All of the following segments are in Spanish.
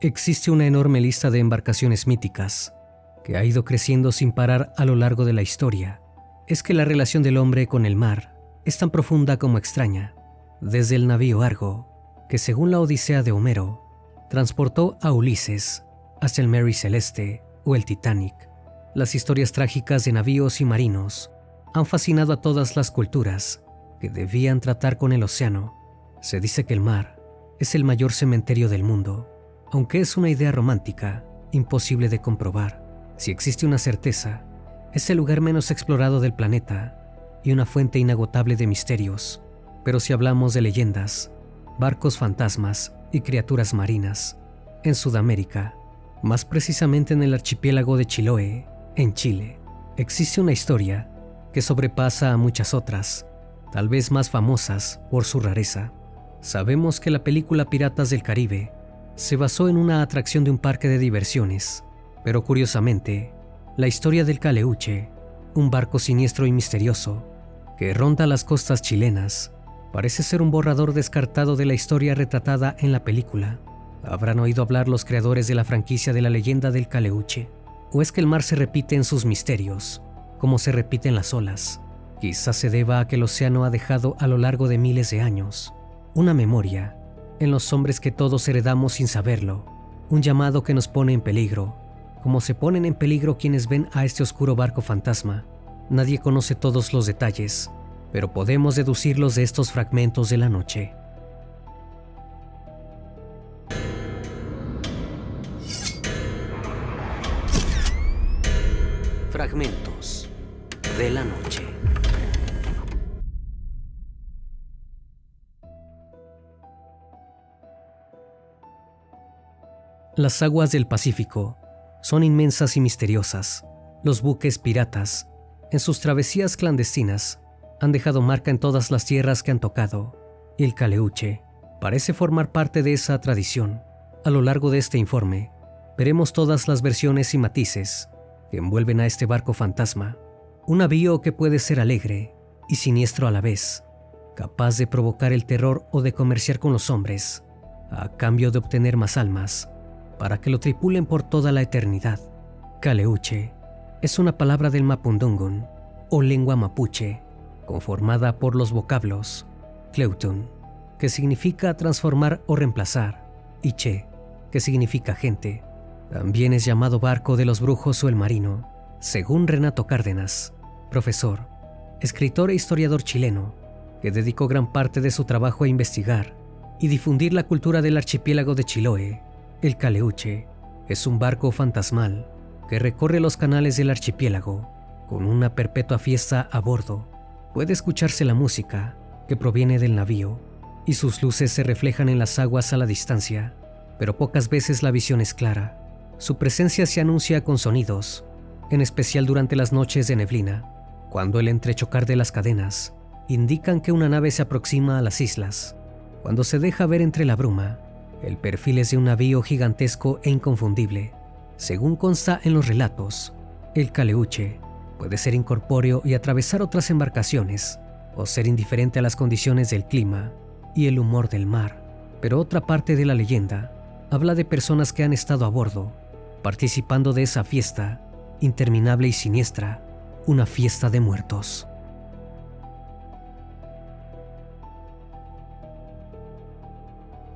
Existe una enorme lista de embarcaciones míticas que ha ido creciendo sin parar a lo largo de la historia. Es que la relación del hombre con el mar es tan profunda como extraña, desde el navío Argo, que según la Odisea de Homero, transportó a Ulises, hasta el Mary Celeste o el Titanic. Las historias trágicas de navíos y marinos han fascinado a todas las culturas que debían tratar con el océano. Se dice que el mar es el mayor cementerio del mundo, aunque es una idea romántica, imposible de comprobar. Si existe una certeza, es el lugar menos explorado del planeta y una fuente inagotable de misterios. Pero si hablamos de leyendas, barcos fantasmas y criaturas marinas, en Sudamérica, más precisamente en el archipiélago de Chiloé, en Chile, existe una historia que sobrepasa a muchas otras, tal vez más famosas por su rareza. Sabemos que la película Piratas del Caribe se basó en una atracción de un parque de diversiones, pero curiosamente, la historia del Caleuche, un barco siniestro y misterioso que ronda las costas chilenas, parece ser un borrador descartado de la historia retratada en la película. ¿Habrán oído hablar los creadores de la franquicia de la leyenda del Caleuche? ¿O es que el mar se repite en sus misterios, como se repiten las olas? Quizás se deba a que el océano ha dejado a lo largo de miles de años una memoria en los hombres que todos heredamos sin saberlo, un llamado que nos pone en peligro, como se ponen en peligro quienes ven a este oscuro barco fantasma. Nadie conoce todos los detalles, pero podemos deducirlos de estos fragmentos de la noche. Fragmentos de la noche. Las aguas del Pacífico son inmensas y misteriosas. Los buques piratas, en sus travesías clandestinas, han dejado marca en todas las tierras que han tocado, y el Caleuche parece formar parte de esa tradición. A lo largo de este informe, veremos todas las versiones y matices que envuelven a este barco fantasma, un navío que puede ser alegre y siniestro a la vez, capaz de provocar el terror o de comerciar con los hombres, a cambio de obtener más almas, para que lo tripulen por toda la eternidad. Caleuche es una palabra del mapudungun, o lengua mapuche, conformada por los vocablos Cleutun, que significa transformar o reemplazar, y Che, que significa gente. También es llamado barco de los brujos o el marino, según Renato Cárdenas, profesor, escritor e historiador chileno, que dedicó gran parte de su trabajo a investigar y difundir la cultura del archipiélago de Chiloé. El Caleuche es un barco fantasmal que recorre los canales del archipiélago con una perpetua fiesta a bordo. Puede escucharse la música que proviene del navío y sus luces se reflejan en las aguas a la distancia, pero pocas veces la visión es clara. Su presencia se anuncia con sonidos, en especial durante las noches de neblina, cuando el entrechocar de las cadenas indican que una nave se aproxima a las islas. Cuando se deja ver entre la bruma, el perfil es de un navío gigantesco e inconfundible. Según consta en los relatos, el Caleuche puede ser incorpóreo y atravesar otras embarcaciones, o ser indiferente a las condiciones del clima y el humor del mar. Pero otra parte de la leyenda habla de personas que han estado a bordo, participando de esa fiesta interminable y siniestra, una fiesta de muertos.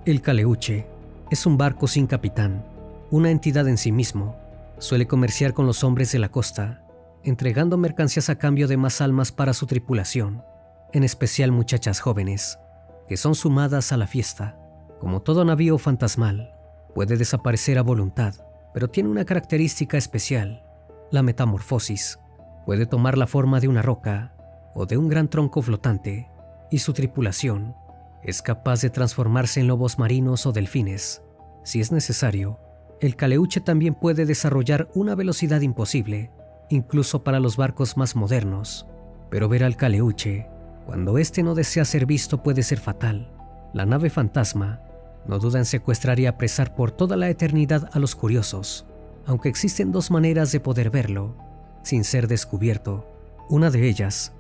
El Caleuche es un barco sin capitán, una entidad en sí mismo. Suele comerciar con los hombres de la costa, entregando mercancías a cambio de más almas para su tripulación, en especial muchachas jóvenes, que son sumadas a la fiesta. Como todo navío fantasmal, puede desaparecer a voluntad, pero tiene una característica especial: la metamorfosis. Puede tomar la forma de una roca o de un gran tronco flotante, y su tripulación es capaz de transformarse en lobos marinos o delfines. Si es necesario, el Caleuche también puede desarrollar una velocidad imposible, incluso para los barcos más modernos. Pero ver al Caleuche cuando éste no desea ser visto puede ser fatal. La nave fantasma no duda en secuestrar y apresar por toda la eternidad a los curiosos, aunque existen dos maneras de poder verlo sin ser descubierto. Una de ellas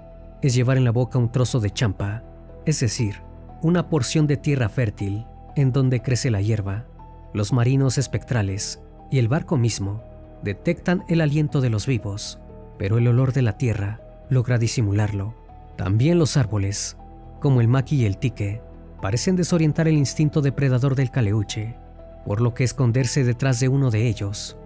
es llevar en la boca un trozo de champa, es decir, una porción de tierra fértil en donde crece la hierba. Los marinos espectrales y el barco mismo detectan el aliento de los vivos, pero el olor de la tierra logra disimularlo. También los árboles, como el maqui y el tique, parecen desorientar el instinto depredador del caleuche, por lo que esconderse detrás de uno de ellos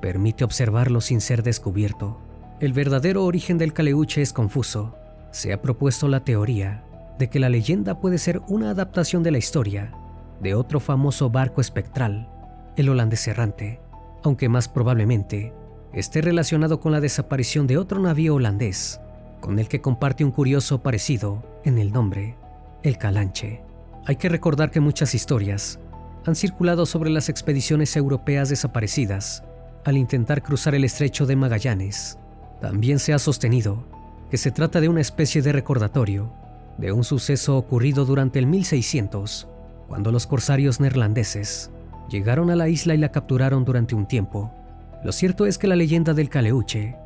permite observarlo sin ser descubierto. El verdadero origen del caleuche es confuso. Se ha propuesto la teoría de que la leyenda puede ser una adaptación de la historia de otro famoso barco espectral, el holandés errante, aunque más probablemente esté relacionado con la desaparición de otro navío holandés, con el que comparte un curioso parecido en el nombre, el Calanche. Hay que recordar que muchas historias han circulado sobre las expediciones europeas desaparecidas al intentar cruzar el estrecho de Magallanes. También se ha sostenido que se trata de una especie de recordatorio de un suceso ocurrido durante el 1600, cuando los corsarios neerlandeses llegaron a la isla y la capturaron durante un tiempo. Lo cierto es que la leyenda del caleuche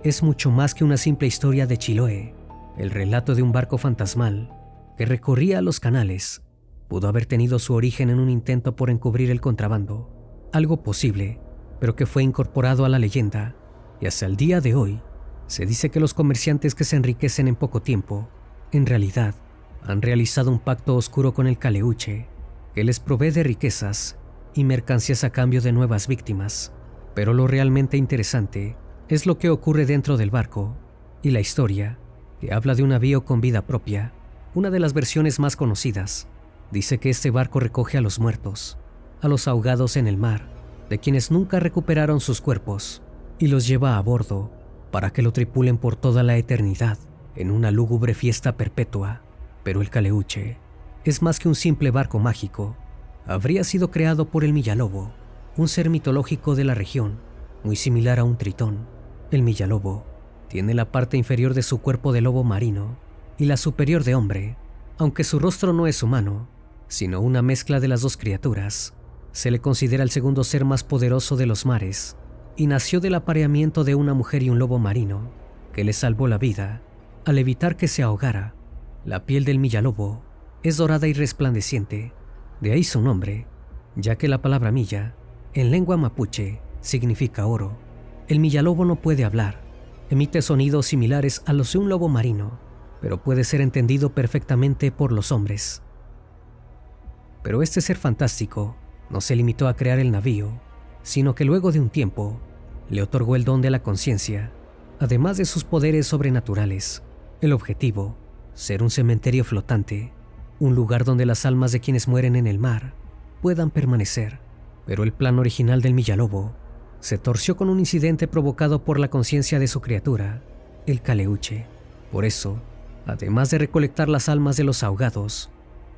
es mucho más que una simple historia de Chiloé. El relato de un barco fantasmal que recorría los canales pudo haber tenido su origen en un intento por encubrir el contrabando, algo posible, pero que fue incorporado a la leyenda, y hasta el día de hoy se dice que los comerciantes que se enriquecen en poco tiempo, en realidad, han realizado un pacto oscuro con el caleuche, que les provee de riquezas y mercancías a cambio de nuevas víctimas. Pero lo realmente interesante es lo que ocurre dentro del barco y la historia, que habla de un navío con vida propia. Una de las versiones más conocidas dice que este barco recoge a los muertos, a los ahogados en el mar, de quienes nunca recuperaron sus cuerpos, y los lleva a bordo para que lo tripulen por toda la eternidad en una lúgubre fiesta perpetua. Pero el caleuche es más que un simple barco mágico. Habría sido creado por el Millalobo, un ser mitológico de la región, muy similar a un tritón. El Millalobo tiene la parte inferior de su cuerpo de lobo marino y la superior de hombre. Aunque su rostro no es humano, sino una mezcla de las dos criaturas, se le considera el segundo ser más poderoso de los mares, y nació del apareamiento de una mujer y un lobo marino, que le salvó la vida al evitar que se ahogara. La piel del Millalobo es dorada y resplandeciente, de ahí su nombre, ya que la palabra milla, en lengua mapuche, significa oro. El Millalobo no puede hablar, emite sonidos similares a los de un lobo marino, pero puede ser entendido perfectamente por los hombres. Pero este ser fantástico no se limitó a crear el navío, sino que luego de un tiempo le otorgó el don de la conciencia, además de sus poderes sobrenaturales. El objetivo, ser un cementerio flotante, un lugar donde las almas de quienes mueren en el mar puedan permanecer. Pero el plan original del Millalobo se torció con un incidente provocado por la conciencia de su criatura, el caleuche. Por eso, además de recolectar las almas de los ahogados,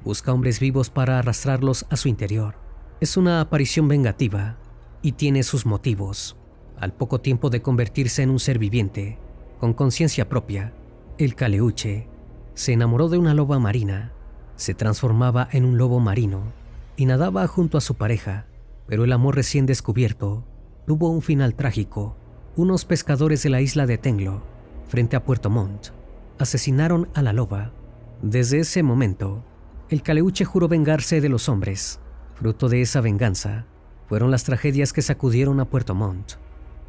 busca hombres vivos para arrastrarlos a su interior. Es una aparición vengativa y tiene sus motivos. Al poco tiempo de convertirse en un ser viviente, con conciencia propia, el caleuche se enamoró de una loba marina, se transformaba en un lobo marino y nadaba junto a su pareja, pero el amor recién descubierto tuvo un final trágico. Unos pescadores de la isla de Tenglo, frente a Puerto Montt, asesinaron a la loba. Desde ese momento, el caleuche juró vengarse de los hombres. Fruto de esa venganza fueron las tragedias que sacudieron a Puerto Montt,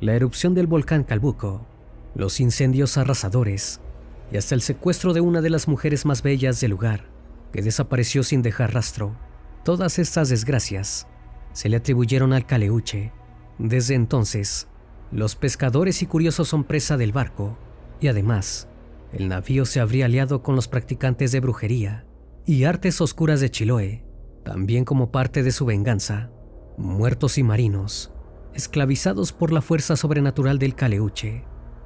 la erupción del volcán Calbuco, los incendios arrasadores y hasta el secuestro de una de las mujeres más bellas del lugar, que desapareció sin dejar rastro. Todas estas desgracias se le atribuyeron al caleuche. Desde entonces, los pescadores y curiosos son presa del barco, y además, el navío se habría aliado con los practicantes de brujería y artes oscuras de Chiloé, también como parte de su venganza. Muertos y marinos, esclavizados por la fuerza sobrenatural del caleuche,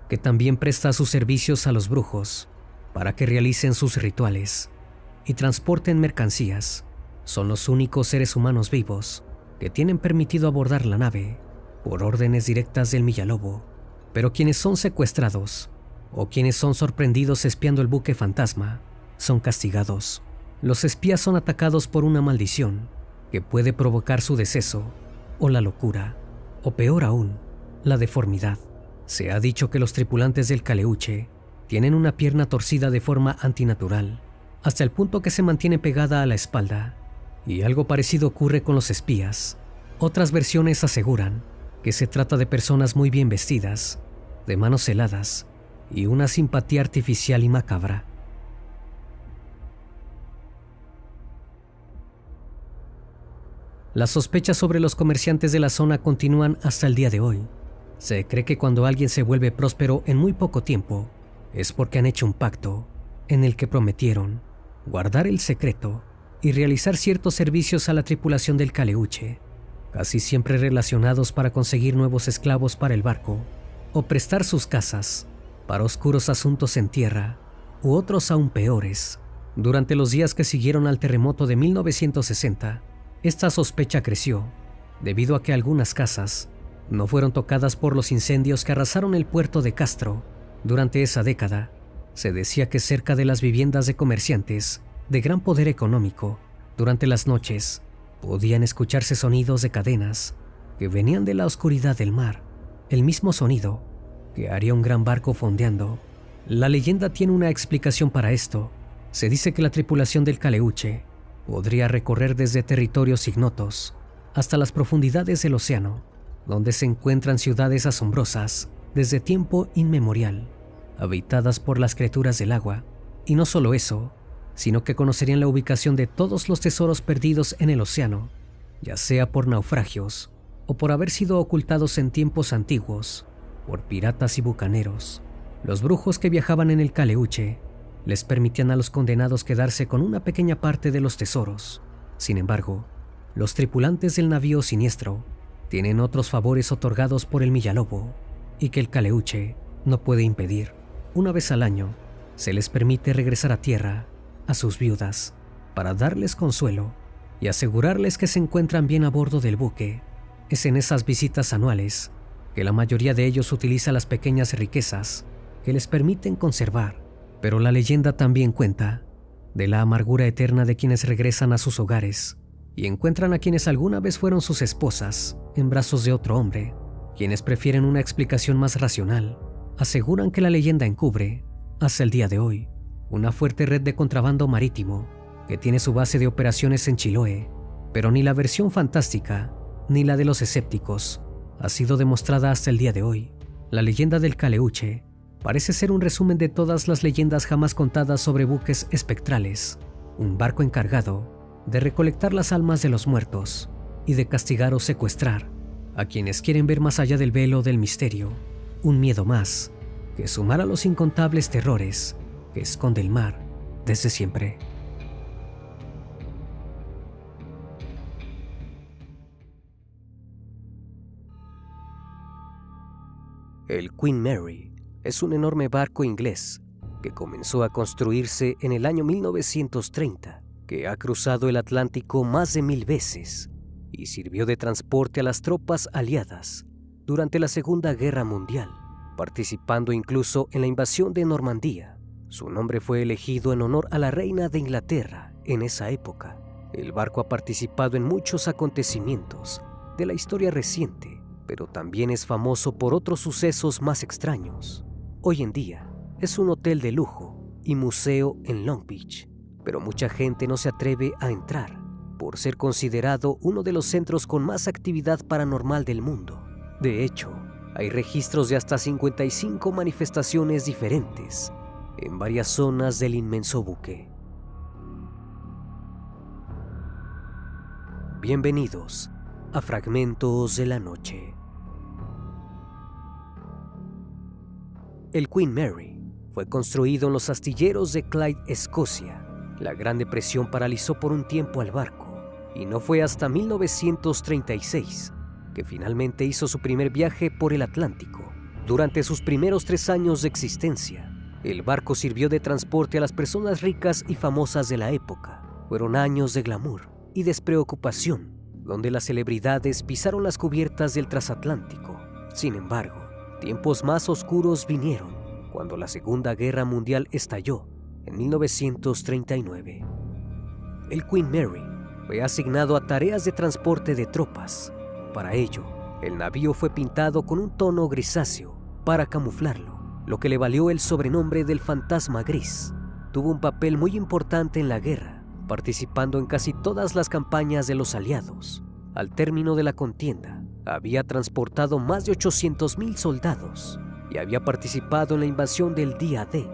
que también presta sus servicios a los brujos para que realicen sus rituales y transporten mercancías, son los únicos seres humanos vivos que tienen permitido abordar la nave por órdenes directas del Millalobo. Pero quienes son secuestrados o quienes son sorprendidos espiando el buque fantasma son castigados. Los espías son atacados por una maldición que puede provocar su deceso o la locura, o peor aún, la deformidad. Se ha dicho que los tripulantes del caleuche tienen una pierna torcida de forma antinatural, hasta el punto que se mantiene pegada a la espalda, y algo parecido ocurre con los espías, Otras versiones aseguran que se trata de personas muy bien vestidas, de manos heladas y una simpatía artificial y macabra. Las sospechas sobre los comerciantes de la zona continúan hasta el día de hoy. Se cree que cuando alguien se vuelve próspero en muy poco tiempo, es porque han hecho un pacto en el que prometieron guardar el secreto y realizar ciertos servicios a la tripulación del Caleuche, casi siempre relacionados para conseguir nuevos esclavos para el barco o prestar sus casas para oscuros asuntos en tierra u otros aún peores. Durante los días que siguieron al terremoto de 1960, esta sospecha creció debido a que algunas casas no fueron tocadas por los incendios que arrasaron el puerto de Castro. Durante esa década, se decía que cerca de las viviendas de comerciantes de gran poder económico, durante las noches, podían escucharse sonidos de cadenas que venían de la oscuridad del mar, el mismo sonido que haría un gran barco fondeando. La leyenda tiene una explicación para esto. Se dice que la tripulación del Caleuche podría recorrer desde territorios ignotos hasta las profundidades del océano, donde se encuentran ciudades asombrosas desde tiempo inmemorial, habitadas por las criaturas del agua. Y no solo eso, sino que conocerían la ubicación de todos los tesoros perdidos en el océano, ya sea por naufragios o por haber sido ocultados en tiempos antiguos por piratas y bucaneros. Los brujos que viajaban en el Caleuche les permitían a los condenados quedarse con una pequeña parte de los tesoros. Sin embargo, los tripulantes del navío siniestro tienen otros favores otorgados por el Millalobo y que el Caleuche no puede impedir. Una vez al año, se les permite regresar a tierra a sus viudas para darles consuelo y asegurarles que se encuentran bien a bordo del buque. Es en esas visitas anuales que la mayoría de ellos utiliza las pequeñas riquezas que les permiten conservar. Pero la leyenda también cuenta de la amargura eterna de quienes regresan a sus hogares y encuentran a quienes alguna vez fueron sus esposas en brazos de otro hombre. Quienes prefieren una explicación más racional aseguran que la leyenda encubre, hasta el día de hoy, una fuerte red de contrabando marítimo que tiene su base de operaciones en Chiloé, pero ni la versión fantástica ni la de los escépticos ha sido demostrada hasta el día de hoy. La leyenda del Caleuche parece ser un resumen de todas las leyendas jamás contadas sobre buques espectrales, un barco encargado de recolectar las almas de los muertos y de castigar o secuestrar a quienes quieren ver más allá del velo del misterio, un miedo más que sumar a los incontables terrores que esconde el mar desde siempre. El Queen Mary es un enorme barco inglés que comenzó a construirse en el año 1930, que ha cruzado el Atlántico más de 1000 veces y sirvió de transporte a las tropas aliadas durante la Segunda Guerra Mundial, participando incluso en la invasión de Normandía. Su nombre fue elegido en honor a la reina de Inglaterra en esa época. El barco ha participado en muchos acontecimientos de la historia reciente, pero también es famoso por otros sucesos más extraños. Hoy en día es un hotel de lujo y museo en Long Beach, pero mucha gente no se atreve a entrar por ser considerado uno de los centros con más actividad paranormal del mundo. De hecho, hay registros de hasta 55 manifestaciones diferentes en varias zonas del inmenso buque. Bienvenidos a Fragmentos de la Noche. El Queen Mary fue construido en los astilleros de Clyde, Escocia. La Gran Depresión paralizó por un tiempo al barco, y no fue hasta 1936 que finalmente hizo su primer viaje por el Atlántico. Durante sus primeros 3 años de existencia, el barco sirvió de transporte a las personas ricas y famosas de la época. Fueron años de glamour y despreocupación, donde las celebridades pisaron las cubiertas del transatlántico. Sin embargo, tiempos más oscuros vinieron cuando la Segunda Guerra Mundial estalló en 1939. El Queen Mary fue asignado a tareas de transporte de tropas. Para ello, el navío fue pintado con un tono grisáceo para camuflarlo, lo que le valió el sobrenombre del Fantasma Gris. Tuvo un papel muy importante en la guerra, participando en casi todas las campañas de los aliados. al término de la contienda, había transportado más de 800,000 soldados y había participado en la invasión del Día D.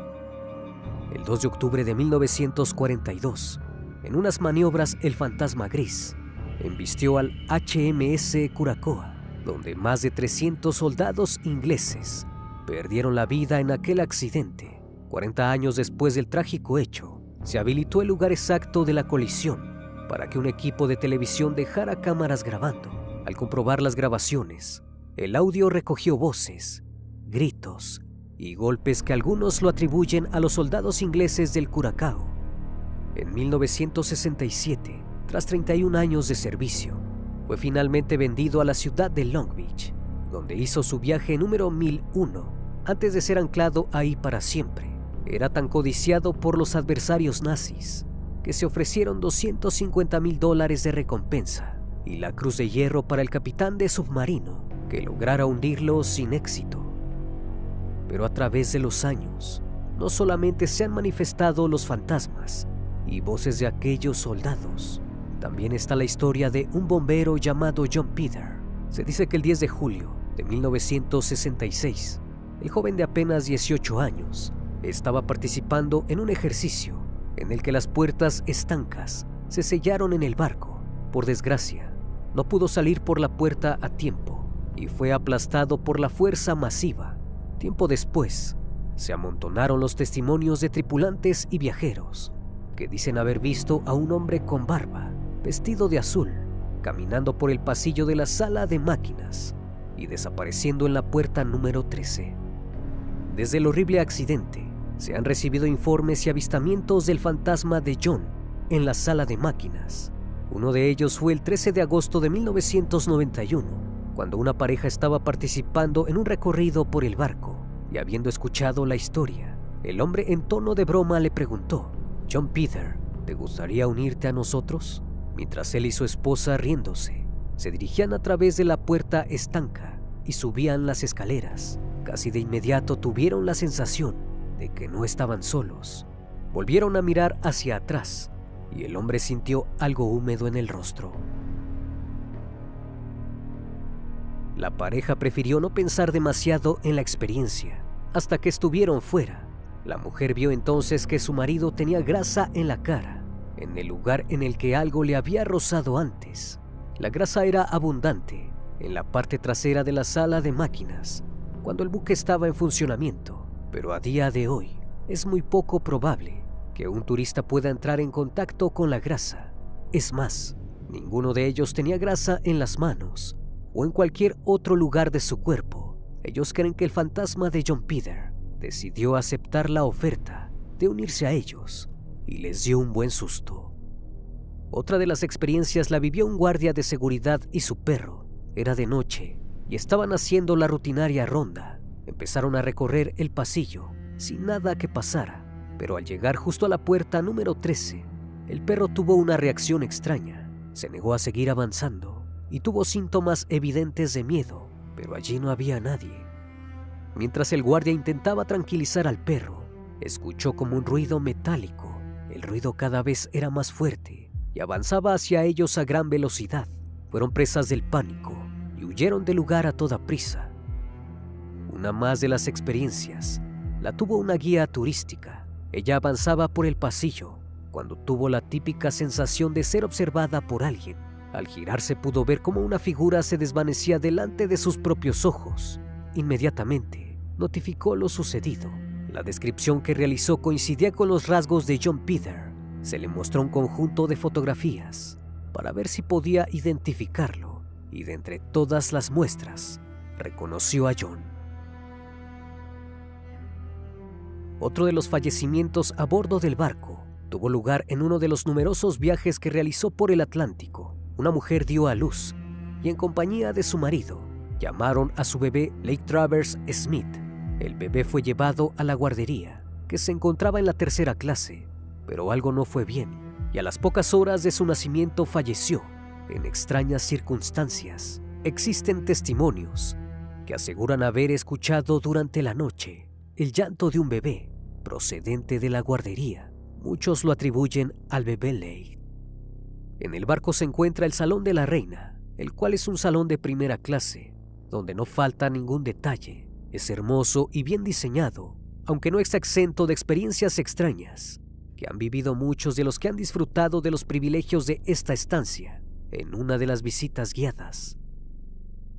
El 2 de octubre de 1942, en unas maniobras, el Fantasma Gris embistió al HMS Curacoa, donde más de 300 soldados ingleses perdieron la vida en aquel accidente. 40 años después del trágico hecho, se habilitó el lugar exacto de la colisión para que un equipo de televisión dejara cámaras grabando. Al comprobar las grabaciones, el audio recogió voces, gritos y golpes que algunos lo atribuyen a los soldados ingleses del Curazao. En 1967, tras 31 años de servicio, fue finalmente vendido a la ciudad de Long Beach, donde hizo su viaje número 1001 antes de ser anclado ahí para siempre. Era tan codiciado por los adversarios nazis que se ofrecieron $250,000 de recompensa y la Cruz de Hierro para el capitán de submarino que lograra hundirlo sin éxito. Pero a través de los años, no solamente se han manifestado los fantasmas y voces de aquellos soldados, también está la historia de un bombero llamado John Peter. Se dice que el 10 de julio de 1966, el joven de apenas 18 años estaba participando en un ejercicio en el que las puertas estancas se sellaron en el barco. Por desgracia, no pudo salir por la puerta a tiempo y fue aplastado por la fuerza masiva. Tiempo después, se amontonaron los testimonios de tripulantes y viajeros que dicen haber visto a un hombre con barba, vestido de azul, caminando por el pasillo de la sala de máquinas y desapareciendo en la puerta número 13. Desde el horrible accidente, se han recibido informes y avistamientos del fantasma de John en la sala de máquinas. Uno de ellos fue el 13 de agosto de 1991, cuando una pareja estaba participando en un recorrido por el barco y habiendo escuchado la historia, el hombre en tono de broma le preguntó: «John Peter, ¿te gustaría unirte a nosotros?». Mientras él y su esposa, riéndose, se dirigían a través de la puerta estanca y subían las escaleras. Casi de inmediato tuvieron la sensación de que no estaban solos. Volvieron a mirar hacia atrás y el hombre sintió algo húmedo en el rostro. La pareja prefirió no pensar demasiado en la experiencia hasta que estuvieron fuera. La mujer vio entonces que su marido tenía grasa en la cara, en el lugar en el que algo le había rozado antes. La grasa era abundante en la parte trasera de la sala de máquinas cuando el buque estaba en funcionamiento, pero a día de hoy es muy poco probable que un turista pueda entrar en contacto con la grasa. Es más, ninguno de ellos tenía grasa en las manos o en cualquier otro lugar de su cuerpo. Ellos creen que el fantasma de John Peter decidió aceptar la oferta de unirse a ellos y les dio un buen susto. Otra de las experiencias la vivió un guardia de seguridad y su perro. Era de noche y estaban haciendo la rutinaria ronda. Empezaron a recorrer el pasillo sin nada que pasara, pero al llegar justo a la puerta número 13, el perro tuvo una reacción extraña. Se negó a seguir avanzando y tuvo síntomas evidentes de miedo, pero allí no había nadie. Mientras el guardia intentaba tranquilizar al perro, escuchó como un ruido metálico. El ruido cada vez era más fuerte y avanzaba hacia ellos a gran velocidad. Fueron presas del pánico y huyeron del lugar a toda prisa. Una más de las experiencias la tuvo una guía turística. Ella avanzaba por el pasillo cuando tuvo la típica sensación de ser observada por alguien. Al girarse pudo ver cómo una figura se desvanecía delante de sus propios ojos. Inmediatamente notificó lo sucedido. La descripción que realizó coincidía con los rasgos de John Peter. Se le mostró un conjunto de fotografías para ver si podía identificarlo, y de entre todas las muestras reconoció a John. Otro de los fallecimientos a bordo del barco tuvo lugar en uno de los numerosos viajes que realizó por el Atlántico. Una mujer dio a luz y en compañía de su marido llamaron a su bebé Lake Travers Smith. El bebé fue llevado a la guardería, que se encontraba en la 3ª clase, pero algo no fue bien y a las pocas horas de su nacimiento falleció en extrañas circunstancias. Existen testimonios que aseguran haber escuchado durante la noche el llanto de un bebé procedente de la guardería. Muchos lo atribuyen al bebé Lake. En el barco se encuentra el Salón de la Reina, el cual es un salón de primera clase, donde no falta ningún detalle. Es hermoso y bien diseñado, aunque no está exento de experiencias extrañas que han vivido muchos de los que han disfrutado de los privilegios de esta estancia en una de las visitas guiadas.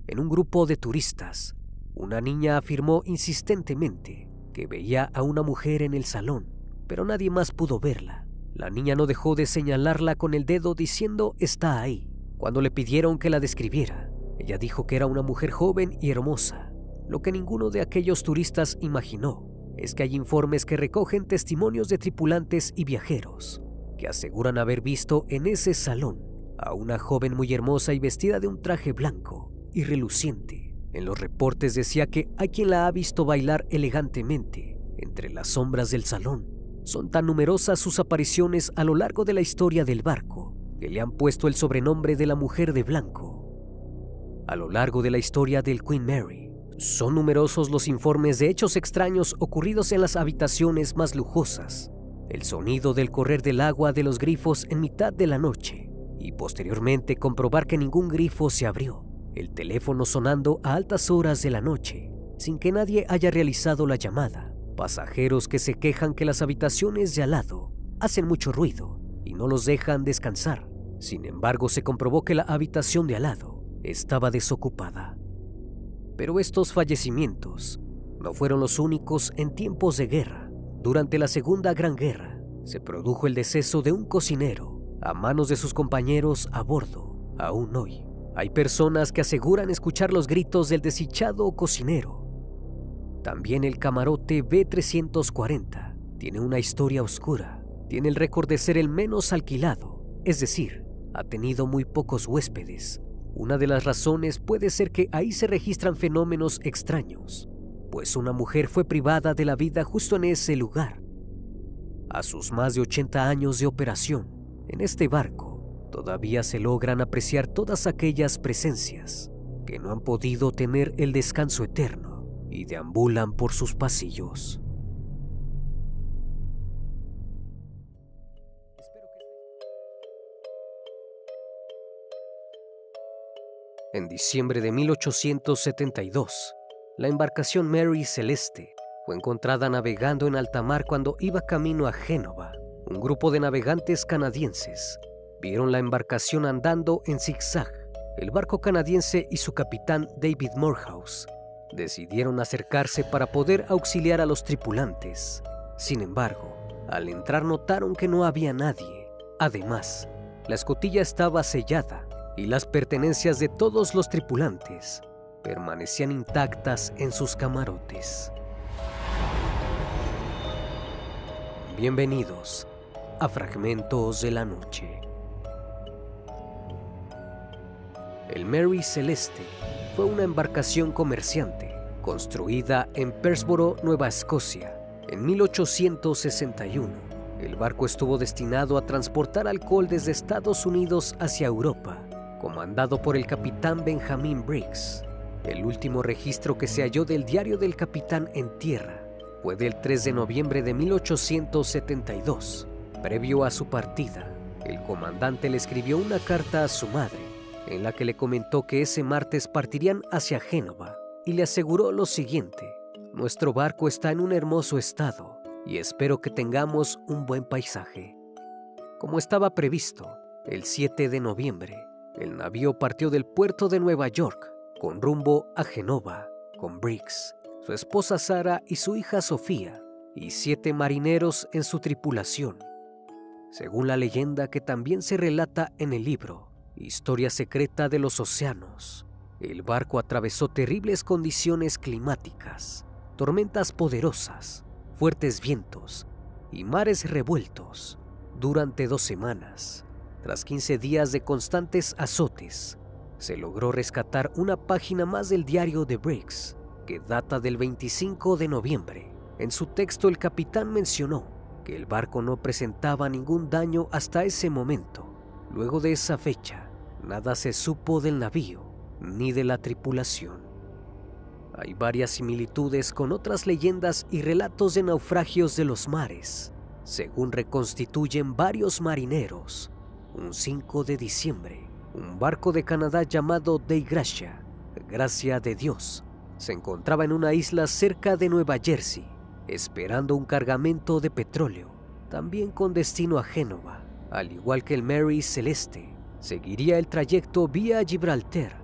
En un grupo de turistas, una niña afirmó insistentemente que veía a una mujer en el salón, pero nadie más pudo verla. La niña no dejó de señalarla con el dedo diciendo «está ahí». Cuando le pidieron que la describiera, ella dijo que era una mujer joven y hermosa. Lo que ninguno de aquellos turistas imaginó es que hay informes que recogen testimonios de tripulantes y viajeros que aseguran haber visto en ese salón a una joven muy hermosa y vestida de un traje blanco y reluciente. En los reportes decía que hay quien la ha visto bailar elegantemente entre las sombras del salón. Son tan numerosas sus apariciones a lo largo de la historia del barco que le han puesto el sobrenombre de la Mujer de Blanco. A lo largo de la historia del Queen Mary, son numerosos los informes de hechos extraños ocurridos en las habitaciones más lujosas. El sonido del correr del agua de los grifos en mitad de la noche y posteriormente comprobar que ningún grifo se abrió. El teléfono sonando a altas horas de la noche sin que nadie haya realizado la llamada. Pasajeros que se quejan que las habitaciones de al lado hacen mucho ruido y no los dejan descansar. Sin embargo, se comprobó que la habitación de al lado estaba desocupada. Pero estos fallecimientos no fueron los únicos en tiempos de guerra. Durante la Segunda Gran Guerra se produjo el deceso de un cocinero a manos de sus compañeros a bordo. Aún hoy hay personas que aseguran escuchar los gritos del desdichado cocinero. También el camarote B340 tiene una historia oscura. Tiene el récord de ser el menos alquilado, es decir, ha tenido muy pocos huéspedes. Una de las razones puede ser que ahí se registran fenómenos extraños, pues una mujer fue privada de la vida justo en ese lugar. A sus más de 80 años de operación, en este barco todavía se logran apreciar todas aquellas presencias que no han podido tener el descanso eterno y deambulan por sus pasillos. En diciembre de 1872, la embarcación Mary Celeste fue encontrada navegando en alta mar cuando iba camino a Génova. Un grupo de navegantes canadienses vieron la embarcación andando en zigzag. El barco canadiense y su capitán David Morehouse decidieron acercarse para poder auxiliar a los tripulantes. Sin embargo, al entrar notaron que no había nadie. Además, la escotilla estaba sellada y las pertenencias de todos los tripulantes permanecían intactas en sus camarotes. Bienvenidos a Fragmentos de la Noche. El Mary Celeste fue una embarcación comerciante construida en Perthboro, Nueva Escocia, en 1861. El barco estuvo destinado a transportar alcohol desde Estados Unidos hacia Europa, comandado por el capitán Benjamin Briggs. El último registro que se halló del diario del capitán en tierra fue del 3 de noviembre de 1872. Previo a su partida, el comandante le escribió una carta a su madre, en la que le comentó que ese martes partirían hacia Génova, y le aseguró lo siguiente: «Nuestro barco está en un hermoso estado y espero que tengamos un buen paisaje». Como estaba previsto, el 7 de noviembre, el navío partió del puerto de Nueva York con rumbo a Génova, con Briggs, su esposa Sara y su hija Sofía, y 7 marineros en su tripulación. Según la leyenda que también se relata en el libro Historia secreta de los océanos, el barco atravesó terribles condiciones climáticas, tormentas poderosas, fuertes vientos y mares revueltos durante 2 semanas. Tras 15 días de constantes azotes, se logró rescatar una página más del diario de Briggs, que data del 25 de noviembre. En su texto, el capitán mencionó que el barco no presentaba ningún daño hasta ese momento. Luego de esa fecha, nada se supo del navío ni de la tripulación. Hay varias similitudes con otras leyendas y relatos de naufragios de los mares, según reconstituyen varios marineros. Un 5 de diciembre Un barco de Canadá llamado Dei Gracia, Gracia de Dios, se encontraba en una isla cerca de Nueva Jersey, esperando un cargamento de petróleo, también con destino a Génova. Al igual que el Mary Celeste, seguiría el trayecto vía Gibraltar.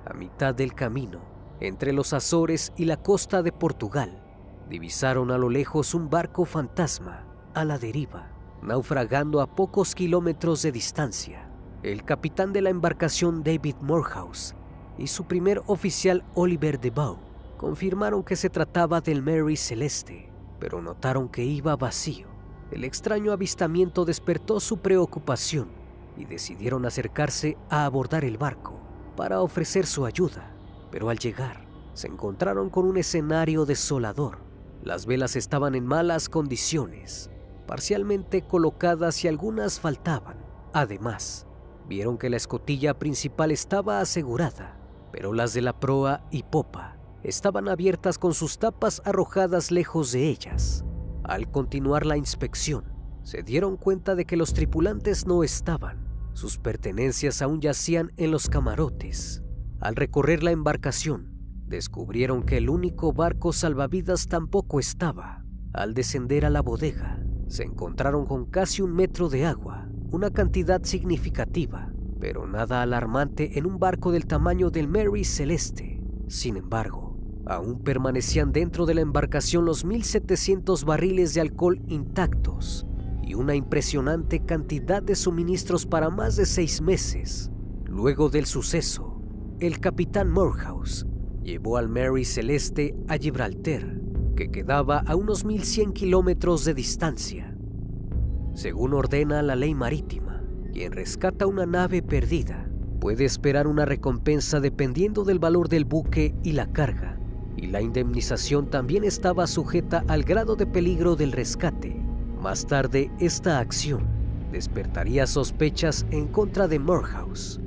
A mitad del camino, entre los Azores y la costa de Portugal, divisaron a lo lejos un barco fantasma a la deriva, naufragando a pocos kilómetros de distancia. El capitán de la embarcación, David Morehouse, y su primer oficial, Oliver Debaugh, confirmaron que se trataba del Mary Celeste, pero notaron que iba vacío. El extraño avistamiento despertó su preocupación y decidieron acercarse a abordar el barco para ofrecer su ayuda, pero al llegar se encontraron con un escenario desolador. Las velas estaban en malas condiciones, parcialmente colocadas y algunas faltaban. Además, vieron que la escotilla principal estaba asegurada, pero las de la proa y popa estaban abiertas con sus tapas arrojadas lejos de ellas. Al continuar la inspección, se dieron cuenta de que los tripulantes no estaban. Sus pertenencias aún yacían en los camarotes. Al recorrer la embarcación, descubrieron que el único barco salvavidas tampoco estaba. Al descender a la bodega, se encontraron con casi 1 metro de agua, una cantidad significativa, pero nada alarmante en un barco del tamaño del Mary Celeste. Sin embargo, aún permanecían dentro de la embarcación los 1.700 barriles de alcohol intactos y una impresionante cantidad de suministros para más de 6 meses. Luego del suceso, el capitán Morehouse llevó al Mary Celeste a Gibraltar, que quedaba a unos 1.100 kilómetros de distancia. Según ordena la ley marítima, quien rescata una nave perdida puede esperar una recompensa dependiendo del valor del buque y la carga, y la indemnización también estaba sujeta al grado de peligro del rescate. Más tarde, esta acción despertaría sospechas en contra de Morehouse.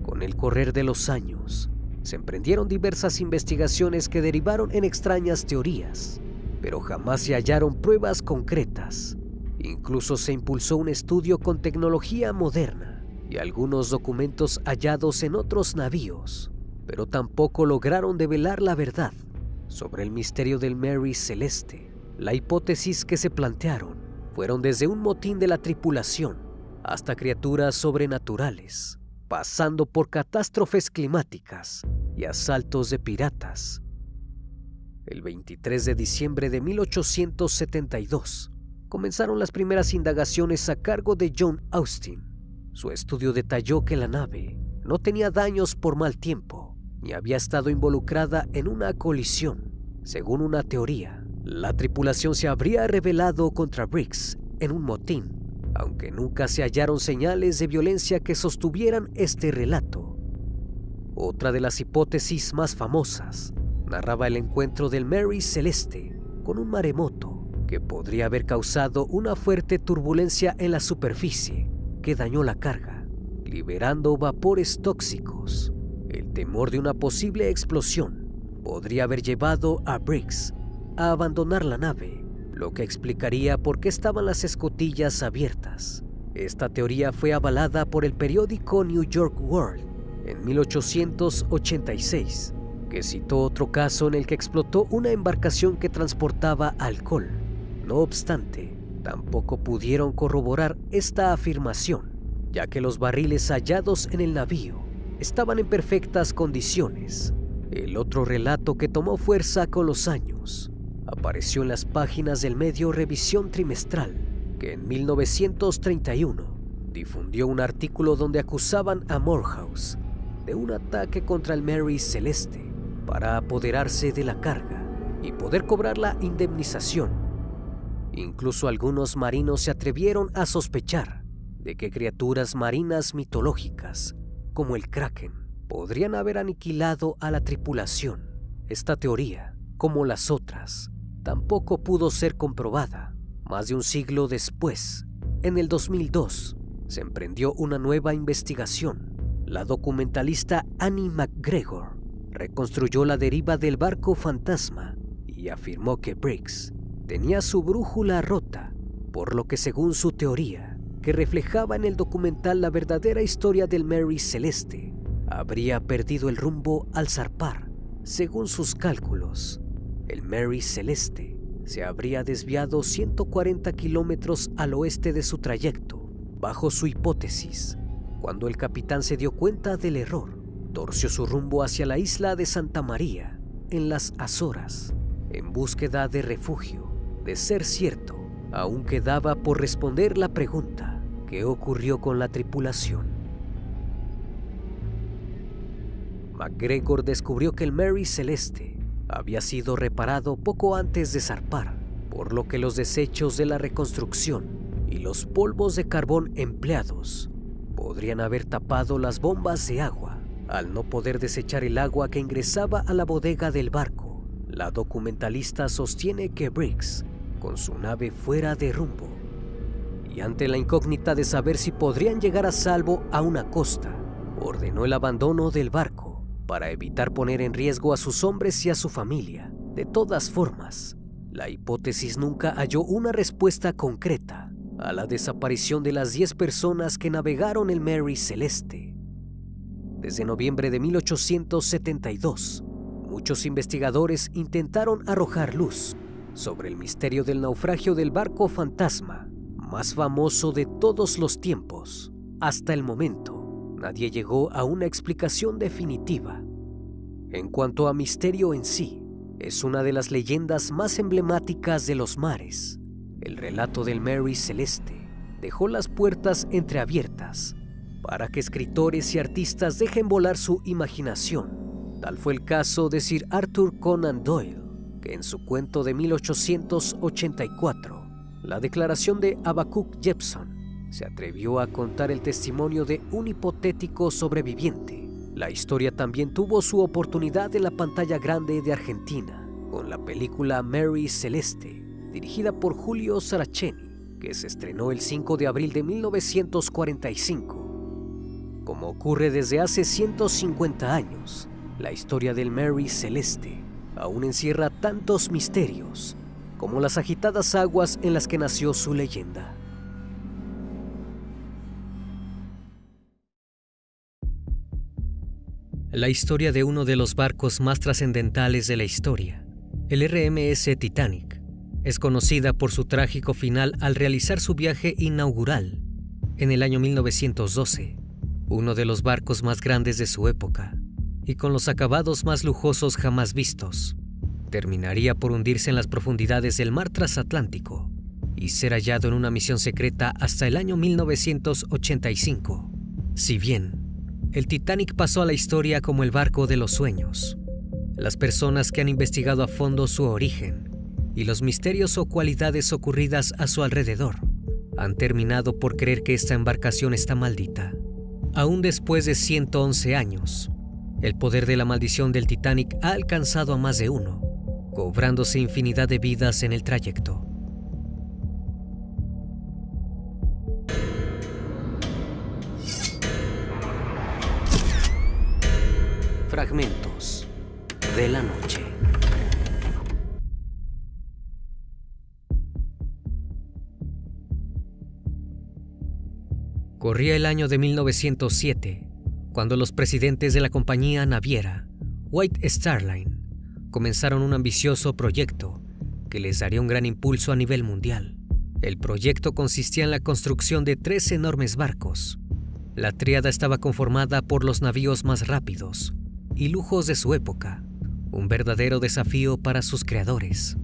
Con el correr de los años, se emprendieron diversas investigaciones que derivaron en extrañas teorías, pero jamás se hallaron pruebas concretas. Incluso se impulsó un estudio con tecnología moderna y algunos documentos hallados en otros navíos, pero tampoco lograron develar la verdad sobre el misterio del Mary Celeste. La hipótesis que se plantearon fueron desde un motín de la tripulación hasta criaturas sobrenaturales, pasando por catástrofes climáticas y asaltos de piratas. El 23 de diciembre de 1872 comenzaron las primeras indagaciones a cargo de John Austin. Su estudio detalló que la nave no tenía daños por mal tiempo ni había estado involucrada en una colisión. Según una teoría, la tripulación se habría rebelado contra Briggs en un motín, aunque nunca se hallaron señales de violencia que sostuvieran este relato. Otra de las hipótesis más famosas narraba el encuentro del Mary Celeste con un maremoto que podría haber causado una fuerte turbulencia en la superficie que dañó la carga, liberando vapores tóxicos. El temor de una posible explosión podría haber llevado a Briggs a abandonar la nave, lo que explicaría por qué estaban las escotillas abiertas. Esta teoría fue avalada por el periódico New York World en 1886, que citó otro caso en el que explotó una embarcación que transportaba alcohol. No obstante, tampoco pudieron corroborar esta afirmación, ya que los barriles hallados en el navío estaban en perfectas condiciones. El otro relato que tomó fuerza con los años apareció en las páginas del medio Revisión Trimestral, que en 1931 difundió un artículo donde acusaban a Morehouse de un ataque contra el Mary Celeste para apoderarse de la carga y poder cobrar la indemnización. Incluso algunos marinos se atrevieron a sospechar de que criaturas marinas mitológicas, como el Kraken, podrían haber aniquilado a la tripulación. Esta teoría, como las otras, tampoco pudo ser comprobada. Más de un siglo después, en el 2002, se emprendió una nueva investigación. La documentalista Annie McGregor reconstruyó la deriva del barco fantasma y afirmó que Briggs tenía su brújula rota, por lo que según su teoría, que reflejaba en el documental la verdadera historia del Mary Celeste, habría perdido el rumbo al zarpar. Según sus cálculos, el Mary Celeste se habría desviado 140 kilómetros al oeste de su trayecto. Bajo su hipótesis, cuando el capitán se dio cuenta del error, torció su rumbo hacia la isla de Santa María, en las Azores, en búsqueda de refugio. De ser cierto, aún quedaba por responder la pregunta: ¿qué ocurrió con la tripulación? MacGregor descubrió que el Mary Celeste había sido reparado poco antes de zarpar, por lo que los desechos de la reconstrucción y los polvos de carbón empleados podrían haber tapado las bombas de agua. Al no poder desechar el agua que ingresaba a la bodega del barco, la documentalista sostiene que Briggs, con su nave fuera de rumbo, y ante la incógnita de saber si podrían llegar a salvo a una costa, ordenó el abandono del barco para evitar poner en riesgo a sus hombres y a su familia. De todas formas, la hipótesis nunca halló una respuesta concreta a la desaparición de las 10 personas que navegaron el Mary Celeste. Desde noviembre de 1872, muchos investigadores intentaron arrojar luz sobre el misterio del naufragio del barco fantasma más famoso de todos los tiempos. Hasta el momento, nadie llegó a una explicación definitiva. En cuanto a misterio en sí, es una de las leyendas más emblemáticas de los mares. El relato del Mary Celeste dejó las puertas entreabiertas para que escritores y artistas dejen volar su imaginación. Tal fue el caso de Sir Arthur Conan Doyle, que en su cuento de 1884, La declaración de Habacuc Jepson, se atrevió a contar el testimonio de un hipotético sobreviviente. La historia también tuvo su oportunidad en la pantalla grande de Argentina, con la película Mary Celeste, dirigida por Julio Saraceni, que se estrenó el 5 de abril de 1945. Como ocurre desde hace 150 años, la historia del Mary Celeste aún encierra tantos misterios como las agitadas aguas en las que nació su leyenda. La historia de uno de los barcos más trascendentales de la historia, el RMS Titanic, es conocida por su trágico final al realizar su viaje inaugural en el año 1912, uno de los barcos más grandes de su época y con los acabados más lujosos jamás vistos. Terminaría por hundirse en las profundidades del mar transatlántico y ser hallado en una misión secreta hasta el año 1985. Si bien el Titanic pasó a la historia como el barco de los sueños, las personas que han investigado a fondo su origen y los misterios o cualidades ocurridas a su alrededor han terminado por creer que esta embarcación está maldita. Aún después de 111 años, el poder de la maldición del Titanic ha alcanzado a más de uno, cobrándose infinidad de vidas en el trayecto. Fragmentos de la noche. Corría el año de 1907, cuando los presidentes de la compañía naviera White Star Line comenzaron un ambicioso proyecto que les daría un gran impulso a nivel mundial. El proyecto consistía en la construcción de 3 enormes barcos. La tríada estaba conformada por los navíos más rápidos y lujos de su época, un verdadero desafío para sus creadores.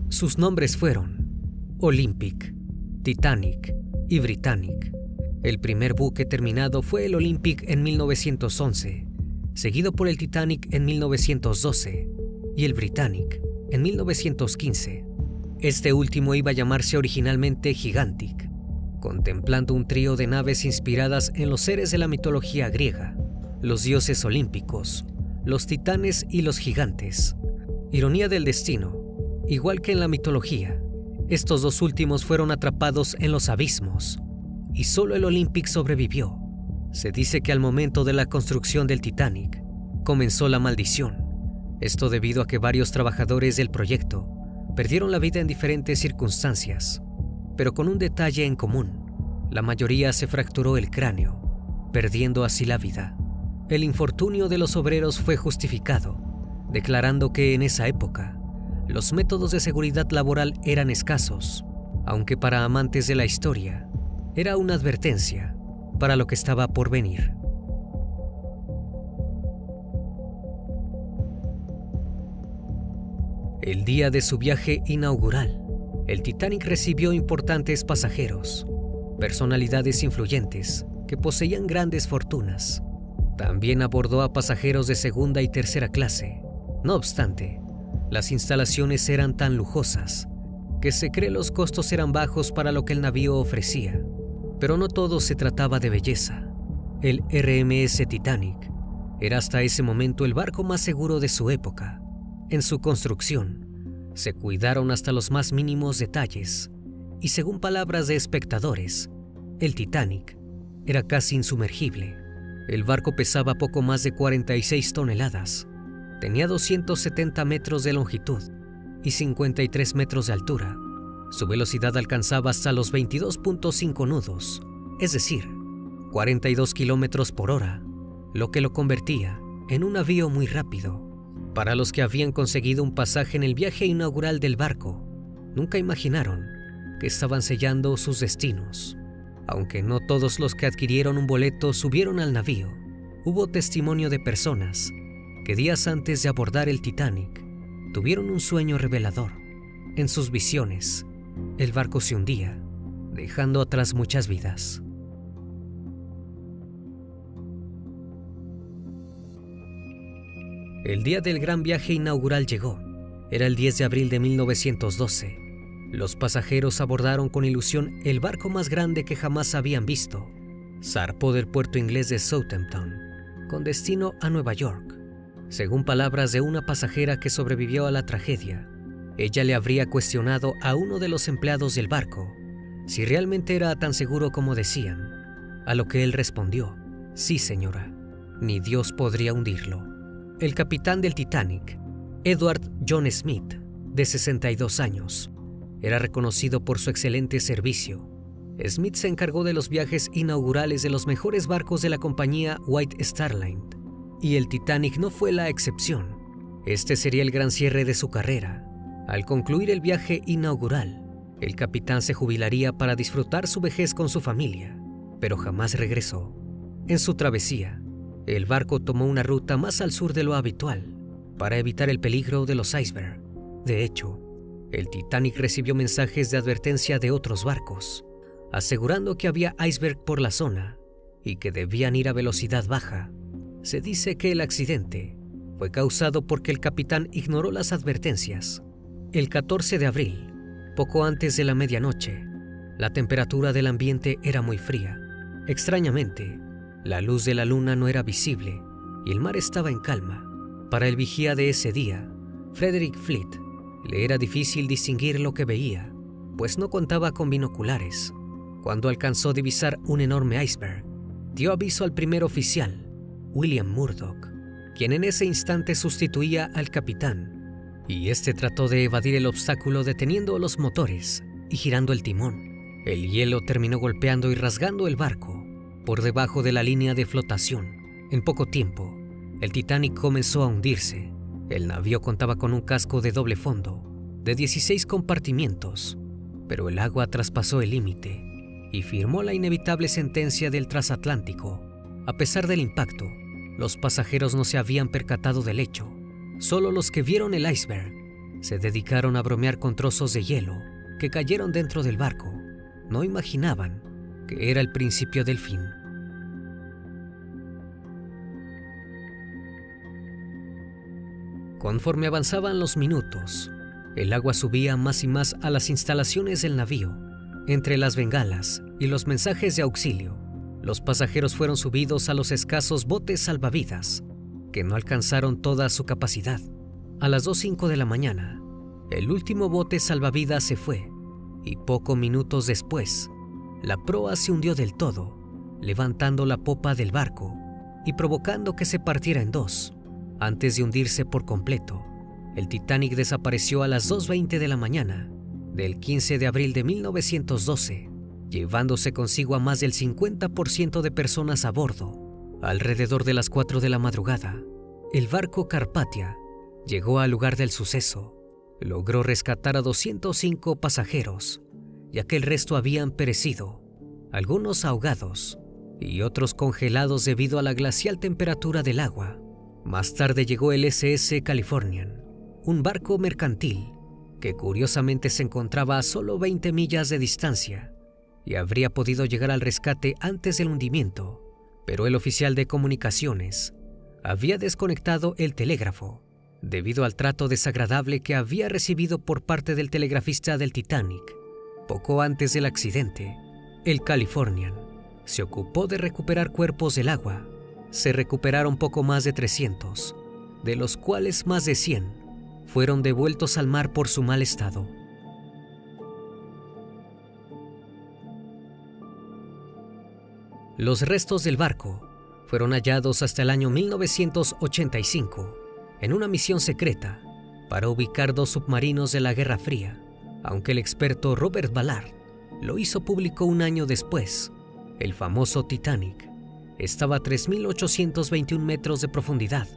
Sus nombres fueron Olympic, Titanic y Britannic. El primer buque terminado fue el Olympic en 1911, seguido por el Titanic en 1912 y el Britannic en 1915. Este último iba a llamarse originalmente Gigantic, contemplando un trío de naves inspiradas en los seres de la mitología griega, los dioses olímpicos, los titanes y los gigantes. Ironía del destino, igual que en la mitología, estos dos últimos fueron atrapados en los abismos y solo el Olympic sobrevivió. Se dice que al momento de la construcción del Titanic comenzó la maldición. Esto debido a que varios trabajadores del proyecto perdieron la vida en diferentes circunstancias, pero con un detalle en común: La mayoría se fracturó el cráneo, perdiendo así la vida. El infortunio de los obreros fue justificado, declarando que en esa época los métodos de seguridad laboral eran escasos, aunque para amantes de la historia era una advertencia para lo que estaba por venir. El día de su viaje inaugural, el Titanic recibió importantes pasajeros, personalidades influyentes que poseían grandes fortunas. También abordó a pasajeros de segunda y tercera clase. No obstante, las instalaciones eran tan lujosas que se cree los costos eran bajos para lo que el navío ofrecía. Pero no todo se trataba de belleza. El RMS Titanic era hasta ese momento el barco más seguro de su época. En su construcción, se cuidaron hasta los más mínimos detalles, y según palabras de espectadores, el Titanic era casi insumergible. El barco pesaba poco más de 46 toneladas, tenía 270 metros de longitud y 53 metros de altura. Su velocidad alcanzaba hasta los 22.5 nudos, es decir, 42 kilómetros por hora, lo que lo convertía en un navío muy rápido. Para los que habían conseguido un pasaje en el viaje inaugural del barco, nunca imaginaron que estaban sellando sus destinos. Aunque no todos los que adquirieron un boleto subieron al navío, hubo testimonio de personas que días antes de abordar el Titanic tuvieron un sueño revelador. En sus visiones, el barco se hundía, dejando atrás muchas vidas. El día del gran viaje inaugural llegó. Era el 10 de abril de 1912. Los pasajeros abordaron con ilusión el barco más grande que jamás habían visto. Zarpó del puerto inglés de Southampton, con destino a Nueva York. Según palabras de una pasajera que sobrevivió a la tragedia, ella le habría cuestionado a uno de los empleados del barco si realmente era tan seguro como decían, a lo que él respondió: sí, señora, ni Dios podría hundirlo. El capitán del Titanic, Edward John Smith, de 62 años, era reconocido por su excelente servicio. Smith se encargó de los viajes inaugurales de los mejores barcos de la compañía White Star Line, y el Titanic no fue la excepción. Este sería el gran cierre de su carrera. Al concluir el viaje inaugural, el capitán se jubilaría para disfrutar su vejez con su familia, pero jamás regresó. En su travesía, el barco tomó una ruta más al sur de lo habitual para evitar el peligro de los icebergs. De hecho, el Titanic recibió mensajes de advertencia de otros barcos, asegurando que había iceberg por la zona y que debían ir a velocidad baja. Se dice que el accidente fue causado porque el capitán ignoró las advertencias. El 14 de abril, poco antes de la medianoche, la temperatura del ambiente era muy fría. Extrañamente, la luz de la luna no era visible y el mar estaba en calma. Para el vigía de ese día, Frederick Fleet, le era difícil distinguir lo que veía, pues no contaba con binoculares. Cuando alcanzó a divisar un enorme iceberg, dio aviso al primer oficial, William Murdoch, quien en ese instante sustituía al capitán, y este trató de evadir el obstáculo deteniendo los motores y girando el timón. El hielo terminó golpeando y rasgando el barco por debajo de la línea de flotación. En poco tiempo, el Titanic comenzó a hundirse. El navío contaba con un casco de doble fondo, de 16 compartimientos, pero el agua traspasó el límite y firmó la inevitable sentencia del transatlántico. A pesar del impacto, los pasajeros no se habían percatado del hecho. Solo los que vieron el iceberg se dedicaron a bromear con trozos de hielo que cayeron dentro del barco. No imaginaban que era el principio del fin. Conforme avanzaban los minutos, el agua subía más y más a las instalaciones del navío. Entre las bengalas y los mensajes de auxilio, los pasajeros fueron subidos a los escasos botes salvavidas, que no alcanzaron toda su capacidad. A las 2:05 de la mañana, el último bote salvavidas se fue, y pocos minutos después, la proa se hundió del todo, levantando la popa del barco y provocando que se partiera en dos. Antes de hundirse por completo, el Titanic desapareció a las 2:20 de la mañana del 15 de abril de 1912. llevándose consigo a más del 50% de personas a bordo. Alrededor de las 4 de la madrugada, el barco Carpathia llegó al lugar del suceso. Logró rescatar a 205 pasajeros, ya que el resto habían perecido, algunos ahogados y otros congelados debido a la glacial temperatura del agua. Más tarde llegó el SS Californian, un barco mercantil que curiosamente se encontraba a solo 20 millas de distancia y habría podido llegar al rescate antes del hundimiento, pero el oficial de comunicaciones había desconectado el telégrafo debido al trato desagradable que había recibido por parte del telegrafista del Titanic. Poco antes del accidente, el Californian se ocupó de recuperar cuerpos del agua. Se recuperaron poco más de 300, de los cuales más de 100 fueron devueltos al mar por su mal estado. Los restos del barco fueron hallados hasta el año 1985 en una misión secreta para ubicar 2 submarinos de la Guerra Fría, aunque el experto Robert Ballard lo hizo público un año después. El famoso Titanic estaba a 3.821 metros de profundidad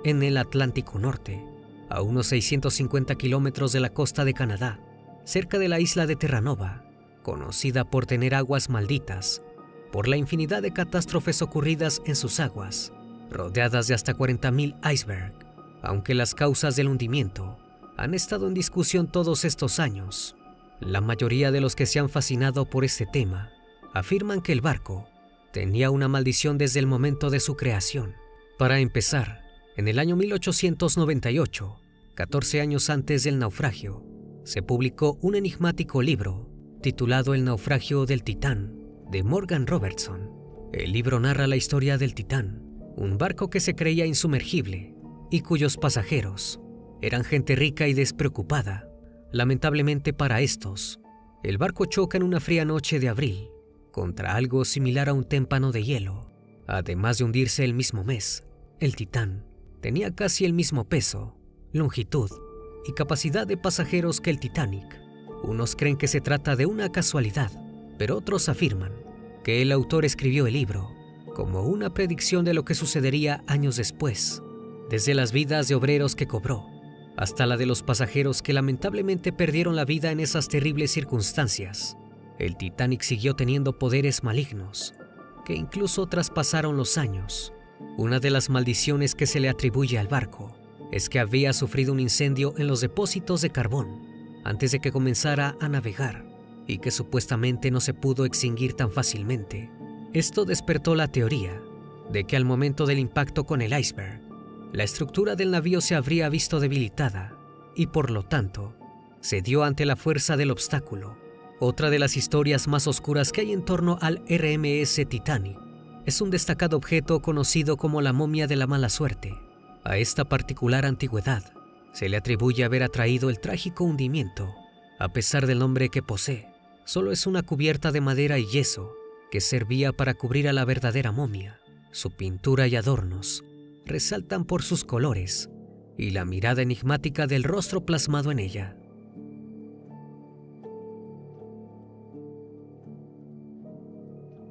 en el Atlántico Norte, a unos 650 kilómetros de la costa de Canadá, cerca de la isla de Terranova, conocida por tener aguas malditas por la infinidad de catástrofes ocurridas en sus aguas, rodeadas de hasta 40.000 icebergs. Aunque las causas del hundimiento han estado en discusión todos estos años, la mayoría de los que se han fascinado por este tema afirman que el barco tenía una maldición desde el momento de su creación. Para empezar, en el año 1898, 14 años antes del naufragio, se publicó un enigmático libro titulado El naufragio del Titán, de Morgan Robertson. El libro narra la historia del Titán, un barco que se creía insumergible y cuyos pasajeros eran gente rica y despreocupada. Lamentablemente para estos, el barco choca en una fría noche de abril contra algo similar a un témpano de hielo. Además de hundirse el mismo mes, el Titán tenía casi el mismo peso, longitud y capacidad de pasajeros que el Titanic. Unos creen que se trata de una casualidad, pero otros afirman que el autor escribió el libro como una predicción de lo que sucedería años después, desde las vidas de obreros que cobró hasta la de los pasajeros que lamentablemente perdieron la vida en esas terribles circunstancias. El Titanic siguió teniendo poderes malignos que incluso traspasaron los años. Una de las maldiciones que se le atribuye al barco es que había sufrido un incendio en los depósitos de carbón antes de que comenzara a navegar y que supuestamente no se pudo extinguir tan fácilmente. Esto despertó la teoría de que al momento del impacto con el iceberg, la estructura del navío se habría visto debilitada y por lo tanto cedió ante la fuerza del obstáculo. Otra de las historias más oscuras que hay en torno al RMS Titanic es un destacado objeto conocido como la momia de la mala suerte. A esta particular antigüedad se le atribuye haber atraído el trágico hundimiento. A pesar del nombre que posee, solo es una cubierta de madera y yeso que servía para cubrir a la verdadera momia. Su pintura y adornos resaltan por sus colores y la mirada enigmática del rostro plasmado en ella.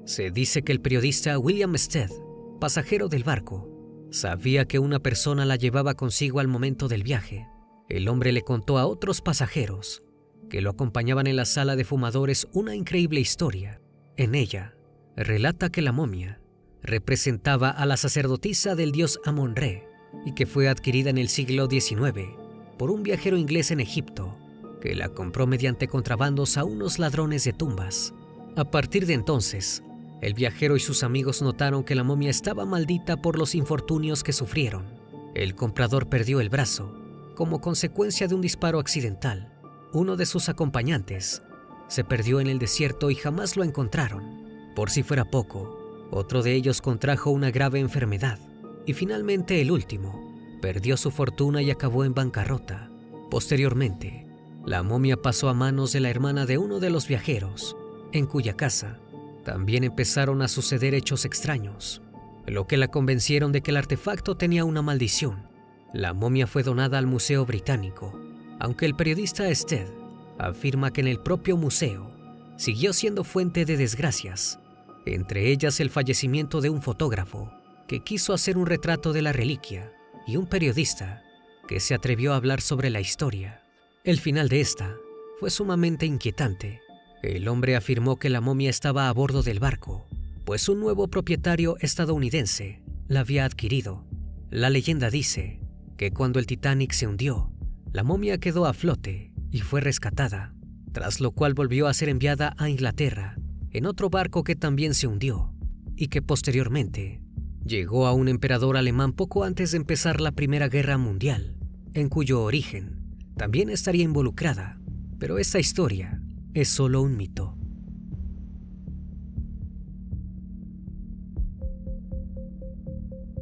Se dice que el periodista William Stead, pasajero del barco, sabía que una persona la llevaba consigo al momento del viaje. El hombre le contó a otros pasajeros que lo acompañaban en la sala de fumadores una increíble historia. En ella, relata que la momia representaba a la sacerdotisa del dios Amon-Re y que fue adquirida en el siglo XIX por un viajero inglés en Egipto que la compró mediante contrabandos a unos ladrones de tumbas. A partir de entonces, el viajero y sus amigos notaron que la momia estaba maldita por los infortunios que sufrieron. El comprador perdió el brazo como consecuencia de un disparo accidental. Uno de sus acompañantes se perdió en el desierto y jamás lo encontraron. Por si fuera poco, otro de ellos contrajo una grave enfermedad y finalmente el último perdió su fortuna y acabó en bancarrota. Posteriormente, la momia pasó a manos de la hermana de uno de los viajeros, en cuya casa también empezaron a suceder hechos extraños, lo que la convencieron de que el artefacto tenía una maldición. La momia fue donada al Museo Británico, aunque el periodista Stead afirma que en el propio museo siguió siendo fuente de desgracias, entre ellas el fallecimiento de un fotógrafo que quiso hacer un retrato de la reliquia y un periodista que se atrevió a hablar sobre la historia. El final de esta fue sumamente inquietante. El hombre afirmó que la momia estaba a bordo del barco, pues un nuevo propietario estadounidense la había adquirido. La leyenda dice que cuando el Titanic se hundió, la momia quedó a flote y fue rescatada, tras lo cual volvió a ser enviada a Inglaterra en otro barco que también se hundió y que posteriormente llegó a un emperador alemán poco antes de empezar la Primera Guerra Mundial, en cuyo origen también estaría involucrada, pero esta historia es solo un mito.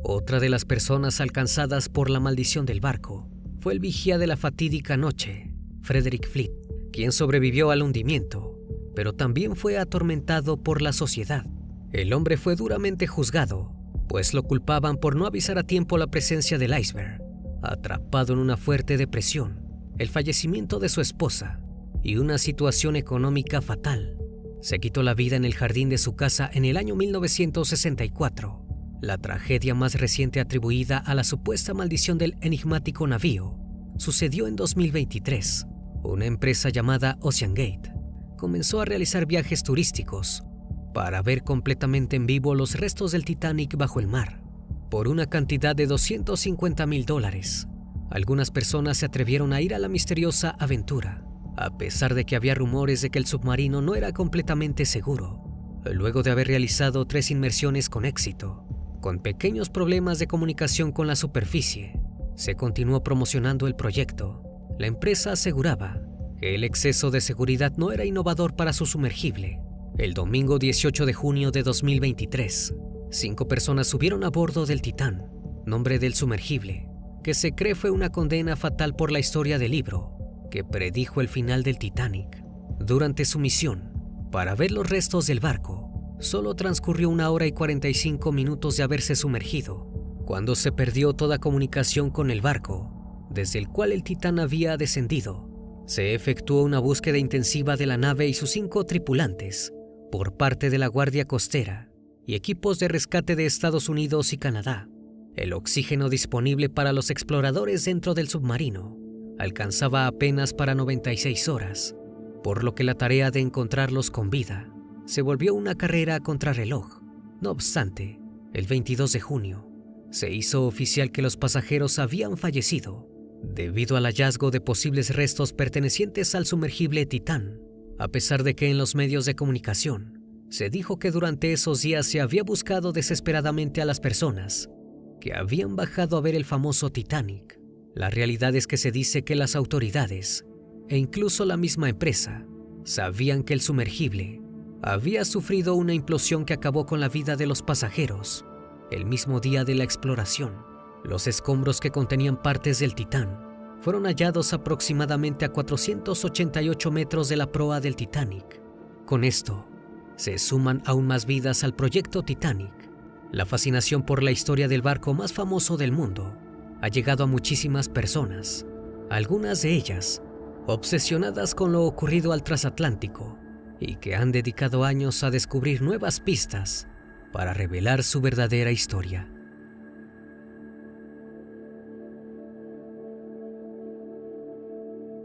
Otra de las personas alcanzadas por la maldición del barco fue el vigía de la fatídica noche, Frederick Fleet, quien sobrevivió al hundimiento, pero también fue atormentado por la sociedad. El hombre fue duramente juzgado, pues lo culpaban por no avisar a tiempo la presencia del iceberg. Atrapado en una fuerte depresión, el fallecimiento de su esposa y una situación económica fatal, se quitó la vida en el jardín de su casa en el año 1964. La tragedia más reciente atribuida a la supuesta maldición del enigmático navío sucedió en 2023. Una empresa llamada OceanGate comenzó a realizar viajes turísticos para ver completamente en vivo los restos del Titanic bajo el mar. Por una cantidad de $250,000, algunas personas se atrevieron a ir a la misteriosa aventura, a pesar de que había rumores de que el submarino no era completamente seguro. Luego de haber realizado 3 inmersiones con éxito, con pequeños problemas de comunicación con la superficie, se continuó promocionando el proyecto. La empresa aseguraba que el exceso de seguridad no era innovador para su sumergible. El domingo 18 de junio de 2023, 5 personas subieron a bordo del Titán, nombre del sumergible, que se cree fue una condena fatal por la historia del libro que predijo el final del Titanic. Durante su misión para ver los restos del barco, solo transcurrió 1 hora y 45 minutos de haberse sumergido, cuando se perdió toda comunicación con el barco, desde el cual el Titán había descendido. Se efectuó una búsqueda intensiva de la nave y sus 5 tripulantes por parte de la Guardia Costera y equipos de rescate de Estados Unidos y Canadá. El oxígeno disponible para los exploradores dentro del submarino alcanzaba apenas para 96 horas, por lo que la tarea de encontrarlos con vida se volvió una carrera a contrarreloj. No obstante, el 22 de junio se hizo oficial que los pasajeros habían fallecido debido al hallazgo de posibles restos pertenecientes al sumergible Titán, a pesar de que en los medios de comunicación se dijo que durante esos días se había buscado desesperadamente a las personas que habían bajado a ver el famoso Titanic. La realidad es que se dice que las autoridades e incluso la misma empresa sabían que el sumergible había sufrido una implosión que acabó con la vida de los pasajeros el mismo día de la exploración. Los escombros que contenían partes del Titán fueron hallados aproximadamente a 488 metros de la proa del Titanic. Con esto, se suman aún más vidas al proyecto Titanic. La fascinación por la historia del barco más famoso del mundo ha llegado a muchísimas personas, algunas de ellas obsesionadas con lo ocurrido al transatlántico y que han dedicado años a descubrir nuevas pistas para revelar su verdadera historia.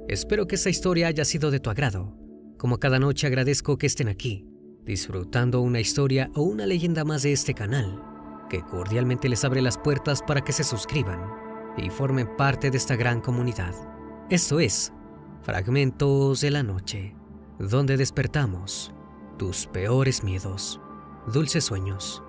Espero que esta historia haya sido de tu agrado. Como cada noche agradezco que estén aquí, disfrutando una historia o una leyenda más de este canal, que cordialmente les abre las puertas para que se suscriban y formen parte de esta gran comunidad. Esto es Fragmentos de la Noche, donde despertamos tus peores miedos. Dulces sueños.